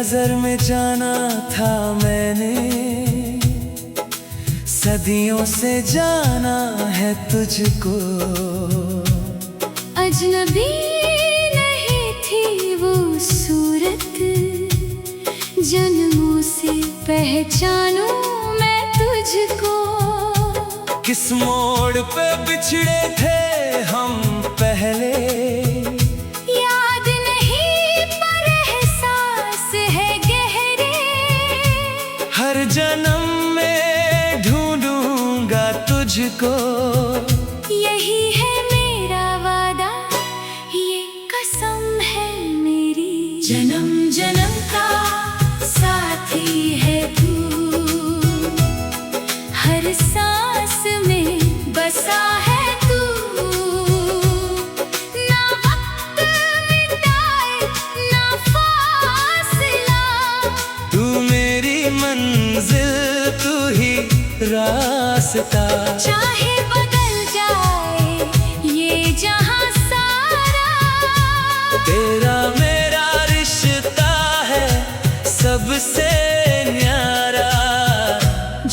नजर में जाना था मैंने, सदियों से जाना है तुझको। अजनबी नहीं थी वो सूरत, जन्मों से पहचानूं मैं तुझको। किस मोड़ पे बिछड़े थे हम पहले, याद नहीं पर एहसास है गहरे। हर जन्म में ढूंढूंगा तुझको। यही है मेरा वादा, ये कसम है मेरी। जन्म जन्म का साथी है तू, हर सांस में बसा है तू। ना वक्त मिटाए ना फासला, तू मेरी मंजिल, तू ही रास्ता। चाहे बदल जाए ये जहां सारा, तेरा मेरा रिश्ता है सबसे न्यारा।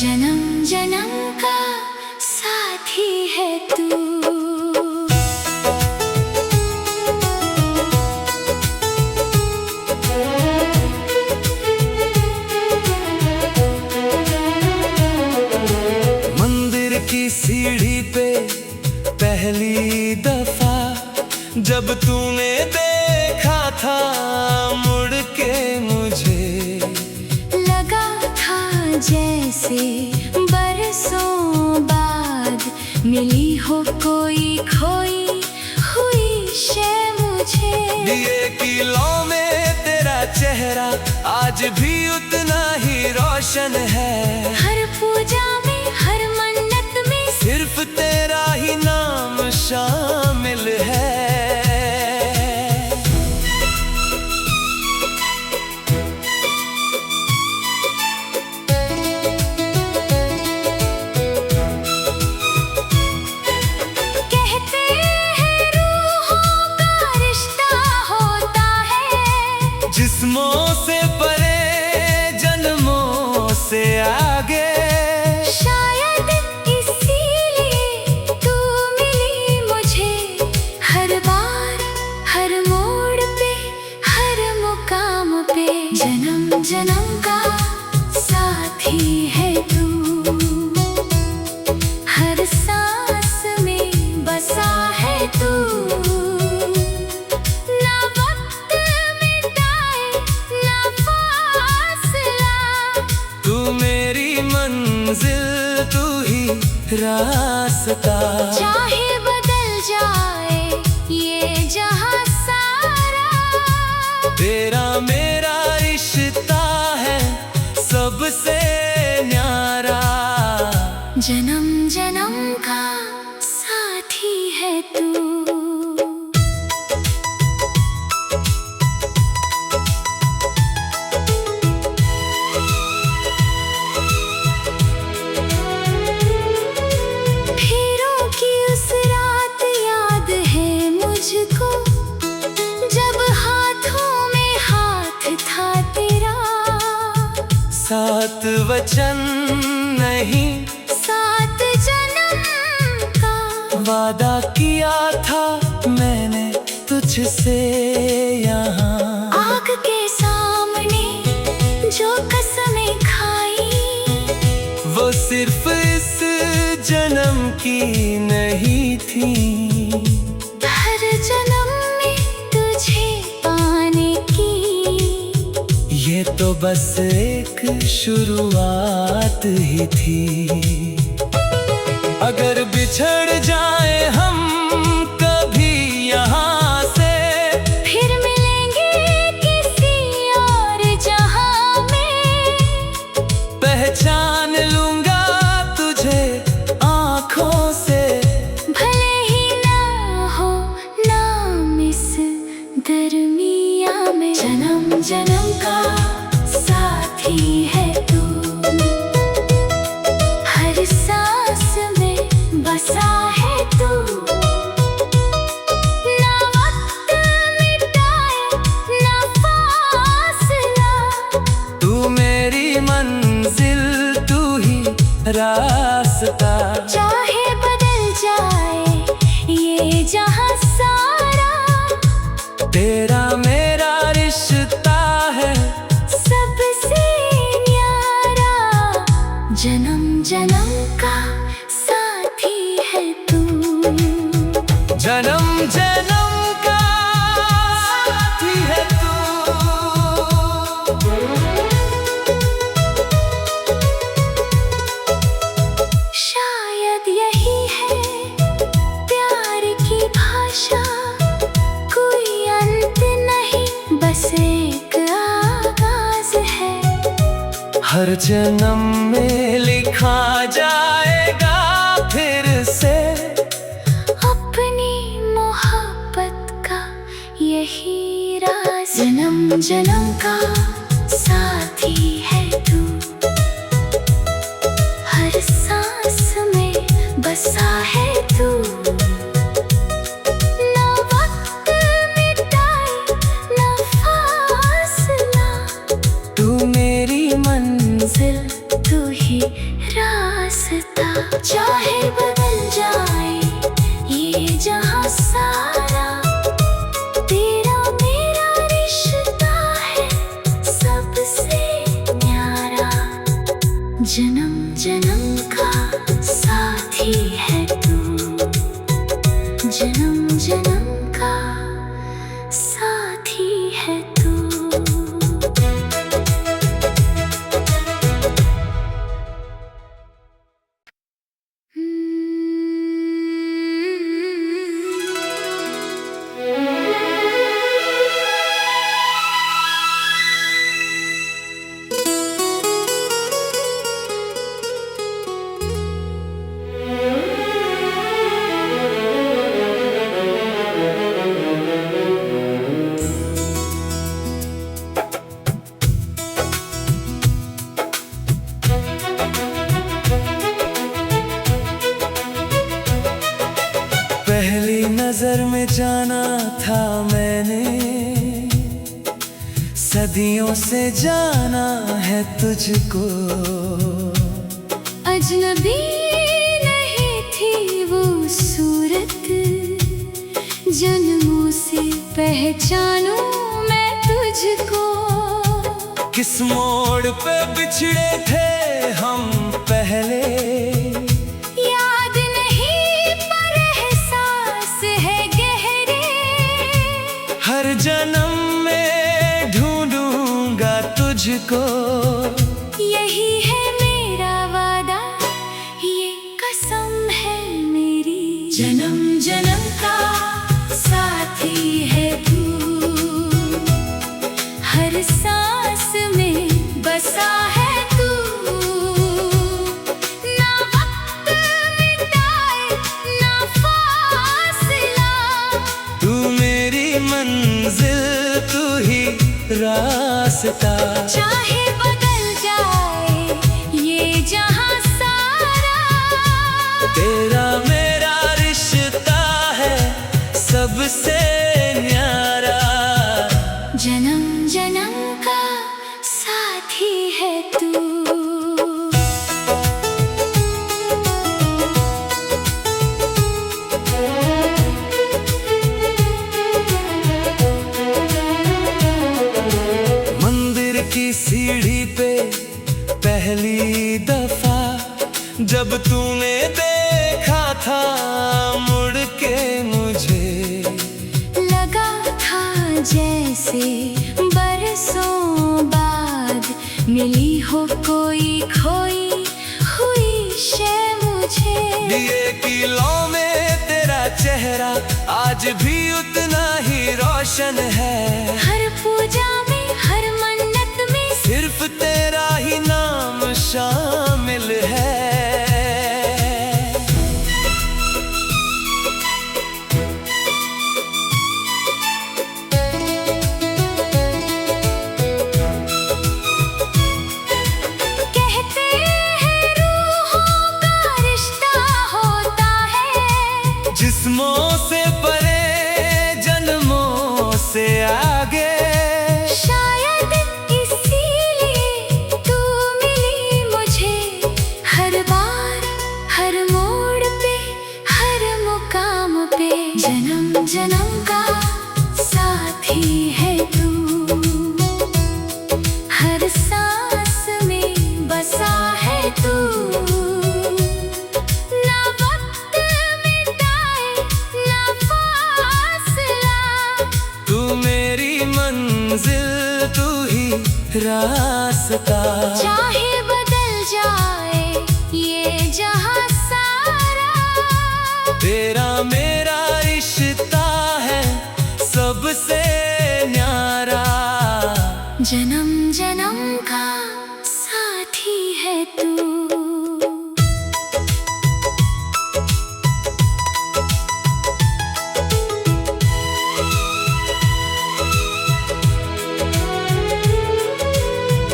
जन्म जन्म का साथी है तू। मंदिर की सीढ़ी पे पहली दफा जब तूने देखा था मुड़ के मुझे, लगा था जैसे बरसों बाद मिली हो कोई खोई हुई शे मुझे। दिए की लौ में तेरा चेहरा आज भी उतना ही रोशन है। हर पूजा में हर मन्नत में सिर्फ तेरा ही नाम शामिल है। कहते हैं रूहों का रिश्ता होता है, जिस्मों से परे जन्मों से आगे। शायद इसीलिए तू मिली मुझे, हर बार हर मोड़ पे हर मुकाम पे। जन्म जन्म का साथी है तू, हर सांस में बसा है तू। ना वक्त मिटाए ना फासला, तू मेरी मंजिल, तू ही रास्ता। चाहे बदल जाए ये जहां सारा, तेरा मेरा रिश्ता है सबसे न्यारा। जन्म जन्म का साथी है तू। फिरों की उस रात याद है मुझको, जब हाथों में हाथ था तेरा। सात वचन नहीं, सात जन्म का वादा किया था मैंने तुझसे यहाँ। आग के सामने जो कसमें खाई, वो सिर्फ इस जन्म की नहीं थी। हर जन्म में तुझे पाने की, ये तो बस एक शुरुआत ही थी। अगर बिछड़ जाए हम कभी यहाँ से, फिर मिलेंगे किसी और जहां में। पहचान लूंगा तुझे आँखों से, भले ही ना हो नाम इस दरमिया में। जन्म जन्म का साथी है तू, हर रास्ता। चाहे बदल जाए ये जहां सारा, तेरा मेरा रिश्ता है सबसे न्यारा। जन्म जन्म का साथी है तू, जन्म जन्म का साथी है तू। शायद यही है प्यार की भाषा, कोई अंत नहीं बस एक आगाज है। हर जन्म में लिखा जाएगा फिर से अपनी मोहब्बत का यही राज। जन्म जन्म का साथी है तू, हर सांस में बसा है तू। ना वक्त मिटाए ना फासला, तू मेरी मंजिल तू ही रास्ता। चाहे बदल जाए ये जहां सारा, तेरा मेरा रिश्ता है सबसे न्यारा। जन्म जन्म का साथी है तू, जन्म जन्म का साथी है तू। पहली नजर में जाना था मैंने, सदियों से जाना है तुझको। अजनबी नहीं थी वो सूरत, जन्मों से पहचानूं मैं तुझको। किस मोड़ पे बिछड़े थे हम पहले, याद नहीं पर एहसास है गहरे। हर जन्म में ढूंढूंगा तुझको। यही है मेरा वादा, ये कसम है मेरी। जन्म जन्म का साथी है तू, हर सांस में बसा है तू। ना वक्त मिटाए ना फासला, तू मेरी मंजिल तू ही रास्ता। चाहे बदल जाए ये जहां सारा, तेरा मेरा रिश्ता है सबसे न्यारा। जन्म जन्म का साथी है तू। मंदिर की सीढ़ी पे पहली दफा जब तूने देखा था मुड़ के मुझे, लगा था जैसे बरसों बाद मिली हो कोई खोई हुई शय मुझे। दिए की लौ में तेरा चेहरा आज भी उतना ही रोशन है। हर पूजा में हर मन्नत में सिर्फ तेरा ही नाम शामिल है। कहते हैं रूहों का रिश्ता होता है, जिस्मों से परे जन्मों से आगे। शायद इसीलिए तू मिली मुझे हर बार साथी है तू, हर सांस में बसा है तू। ना वक्त मिटाए ना फासला, तू मेरी मंजिल तू ही रास्ता। चाहे बदल जाए ये जहां सारा, तेरा मेरा रिश्ता है सबसे न्यारा। जन्म जन्म का साथी है तू।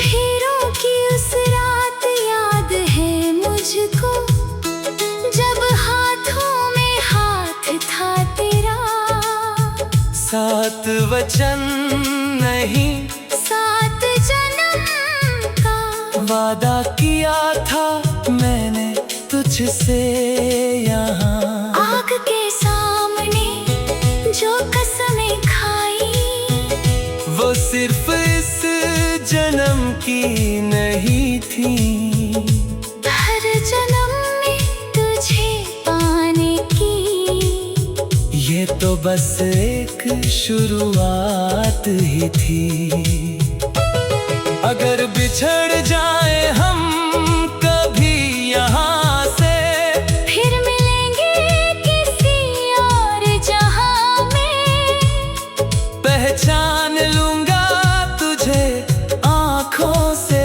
फिरों की उस रात याद है मुझको, जब हाथों में हाथ था तेरा। सात वचन नहीं, सात जन्म का वादा किया था मैंने तुझसे यहाँ। आग के सामने जो कसमें खाई, वो सिर्फ इस जन्म की नहीं थी। हर जन्म में तुझे पाने की, ये तो बस एक शुरुआत ही थी। अगर बिछड़ जाए हम कभी यहाँ से, फिर मिलेंगे किसी और जहां में। पहचान लूंगा तुझे आँखों से,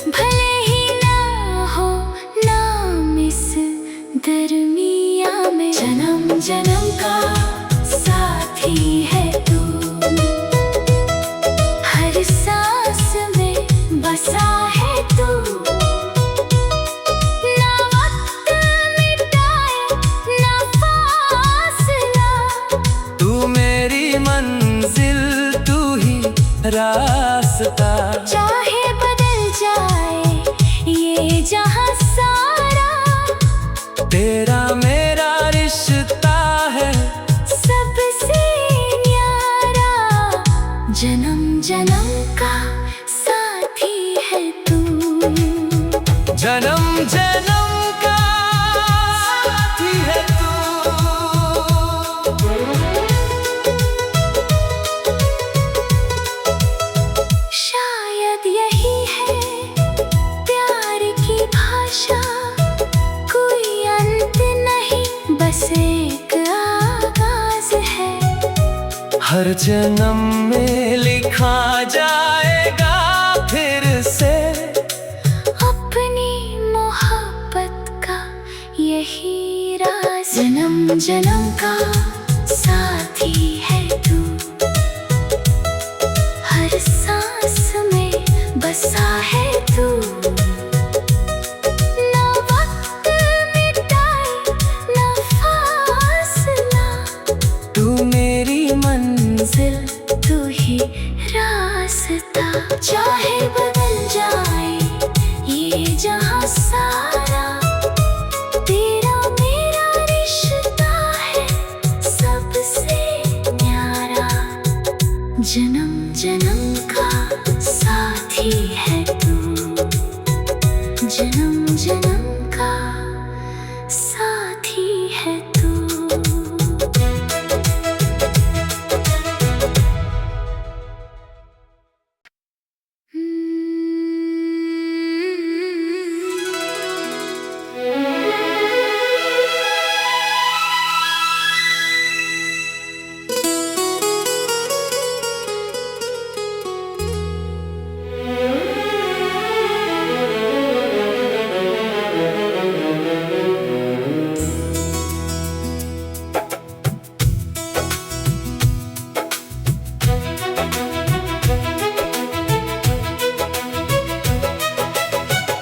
भले ही ना हो नाम इस दरमिया में। जन्म जन्म का साथी है तू, हर सांस में बसा है तू। ना वक्त मिटाए ना फासला, तू मेरी मंजिल तू ही रास्ता। चाहे बदल जाए ये जहां सारा, तेरा मेरा रिश्ता है सबसे न्यारा। जन्म जन्म का साथी है तू। जन्म जन्म का साथी है तू। शायद यही है प्यार की भाषा, कोई अंत नहीं बस एक आगाज है। हर जन्म में लिखा जाएगा फिर से अपनी मोहब्बत का यही राज। जन्म जन्म का साथी है तू, हर सांस में बसा है तू। ना वक्त मिटाए ना फासला, तू मेरी मंजिल तू ही रास्ता। चाहे बदल जाए ये जहां सारा, तेरा मेरा रिश्ता है सबसे न्यारा। जन्म जन्म का साथी है तू, जन्म जन्म का साथी है तू।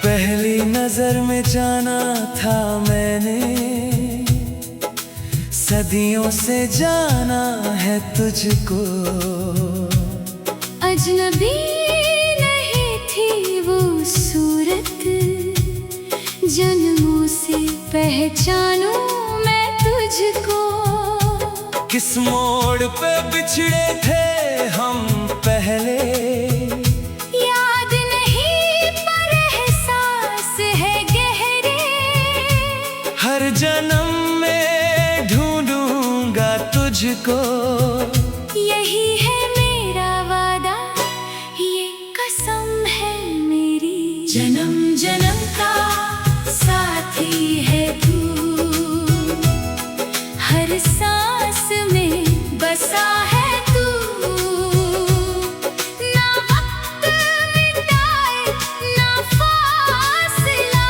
पहली नजर में जाना था मैंने, सदियों से जाना है तुझको। अजनबी नहीं थी वो सूरत, जन्मों से पहचानूं मैं तुझको। किस मोड़ पे बिछड़े थे हम पहले, याद नहीं पर एहसास है गहरे। हर जन्म में ढूंढूंगा तुझको, यही है मेरा वादा, ये कसम है मेरी। जन्म जन्म का साथी है तू, हर सांस में बसा है तू। ना वक्त मिटाए ना फासला,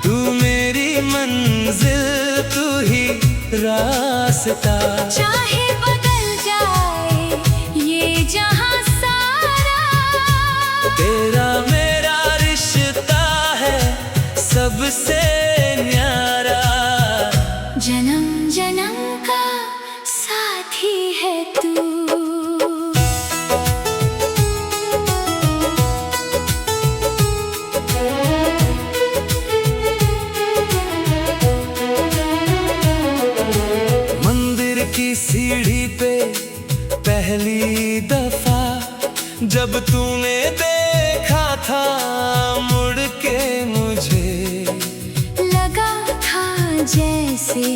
तू मेरी मंजिल तू ही रास्ता। चाहे बदल जाए ये जहां सारा, तेरा मेरा रिश्ता है सबसे न्यारा। जन्म जन्म का साथी है तू। मंदिर की सीढ़ी पे पहली दफा जब तूने देखा था मुड़ के मुझे, लगा था जैसे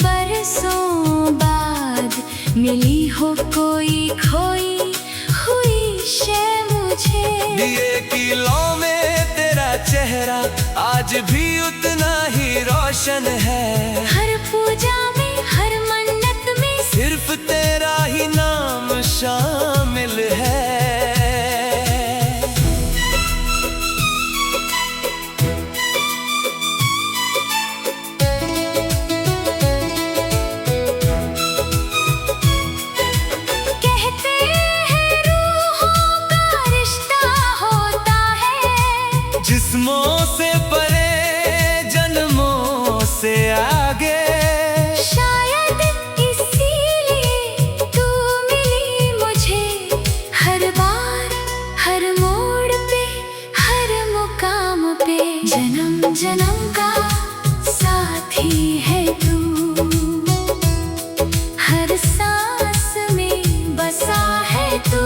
बरसों बाद मिली हो कोई खोई हुई शय मुझे। दिए की लौ में तेरा चेहरा आज भी उतना ही रोशन है। हर पूजा में हर मन्नत में सिर्फ तेरा ही नाम शामिल है। कहते हैं रूहों का रिश्ता होता है, जिस्मों से परे जन्मों से आगे। शायद इसीलिए तू मिली मुझे, हर बार हर मोड़ पे हर मुकाम पे। जन्म जन्म का साथी है तू, हर सांस में बसा है तू।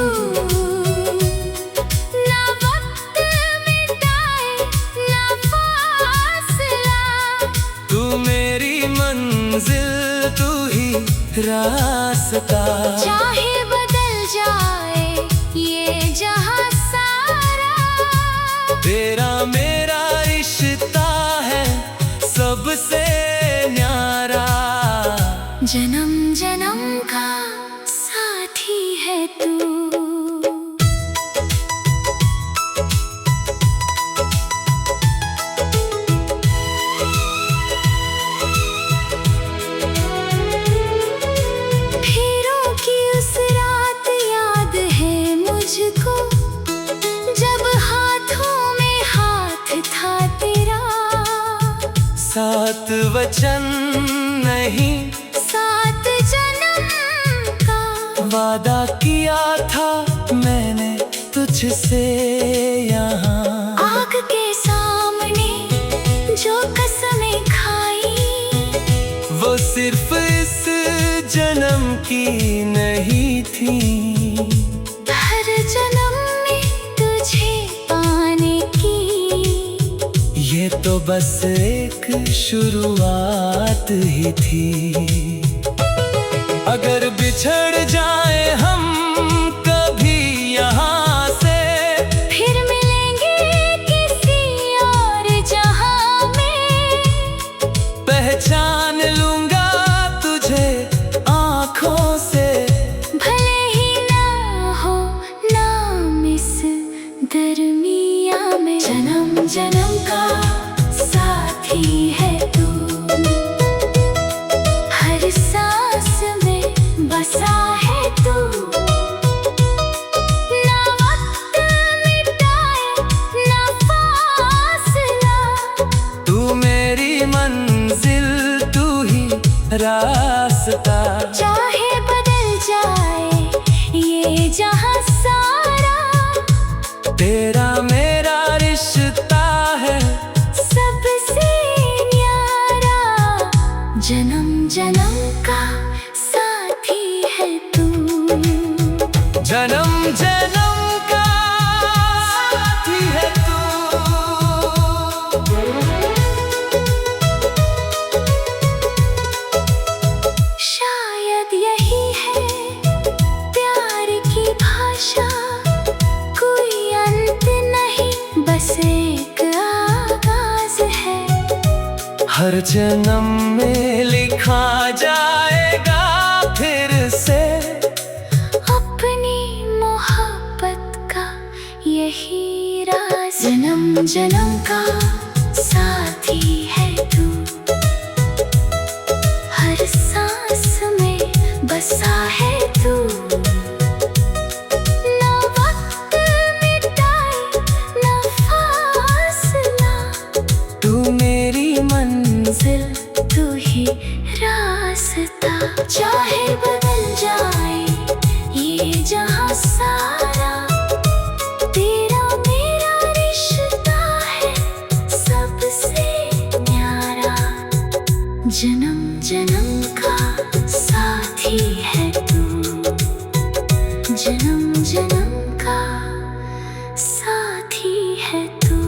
ना वक्त मिटाए ना फासला, तू मेरी मंजिल तू ही रास्ता। चाहे बदल जाए ये जहां सारा, तेरा मेरा रिश्ता है सबसे न्यारा। जन्म जन्म का साथी है तू। फेरों की उस रात याद है मुझको, जब हाथों में हाथ था तेरा। सात वचन नहीं सात जन्म का वादा किया था मैंने तुझसे यहाँ। आग के सामने जो कसमें खाई, वो सिर्फ इस जन्म की नहीं थी। हर जन्म में तुझे पाने की, ये तो बस एक शुरुआत ही थी। अगर बिछड़ जाए हम कभी यहाँ से, फिर मिलेंगे किसी और जहां में। पहचान लूंगा तुझे आँखों से, भले ही ना हो नाम इस दरमिया में। जन्म जन्म का साथी है तू, हर सांस में बसा है तू। ना वक्त मिटाए ना फासला, तू मेरी मंजिल तू ही रास्ता। चाहे बदल जाए ये जहां सारा, तेरा मेरा रिश्ता है सबसे न्यारा। जन्म जन्म का साथ हर जन्म में लिखा जाएगा फिर से अपनी मोहब्बत का यही राज। जन्म जन्म का साथी है तू, हर सांस में बसा है तू। ना वक्त मिटाए ना फासला, तू मेरी मंजिल तू ही रास्ता। चाहे बदल जाए ये जहां सारा, तेरा मेरा रिश्ता है सबसे न्यारा। जन्म जन्म का साथी है तू, जन्म जन्म का साथी है तू।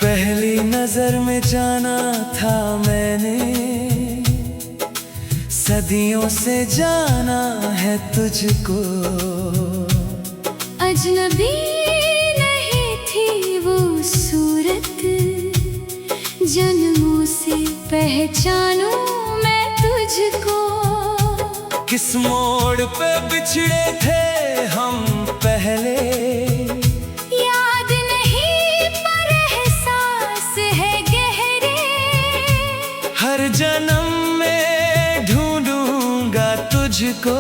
पहली नजर में जाना था मैंने, सदियों से जाना है तुझको। अजनबी नहीं थी वो सूरत, जन्मों से पहचानूं मैं तुझको। किस मोड़ पे बिछड़े थे हम पहले, याद नहीं पर एहसास है गहरे। हर जन्म में ढूंढूंगा तुझको।